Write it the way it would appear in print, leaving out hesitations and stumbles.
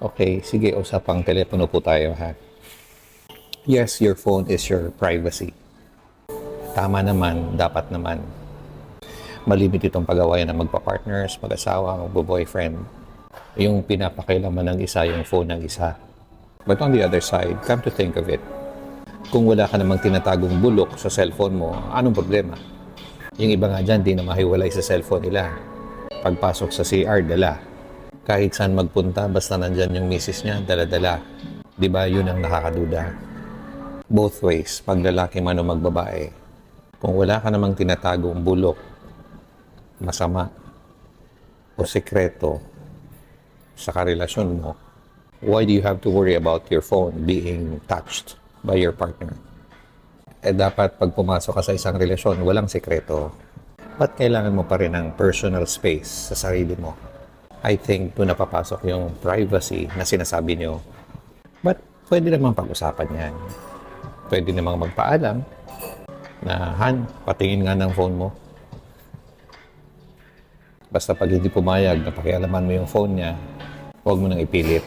Okay, sige, usapang telepono po tayo ha. Yes, your phone is your privacy. Tama naman, dapat naman. Malimit itong pag-awayan ng magpa-partners, mag-asawa, magbo-boyfriend. Yung pinapakailaman ng isa, yung phone ng isa. But on the other side, come to think of it, kung wala ka namang tinatagong bulok sa cellphone mo, anong problema? Yung iba nga dyan, di na mahiwalay sa cellphone nila. Pagpasok sa CR, dala. Kahit saan magpunta, basta nandyan yung misis niya, dala-dala. Di ba, yun ang nakakaduda. Both ways, pag lalaki man o magbabae, kung wala ka namang tinatagong bulok, masama, o sekreto sa karelasyon mo, why do you have to worry about your phone being touched by your partner? Dapat pag pumasok ka sa isang relasyon, walang sekreto. Ba't kailangan mo pa rin ng personal space sa sarili mo? I think doon napapasok yung privacy na sinasabi nyo. But pwede namang pag-usapan yan. Pwede namang magpaalam na, Han, patingin nga ng phone mo. Basta pag hindi pumayag na pakialaman mo yung phone niya, huwag mo nang ipilit.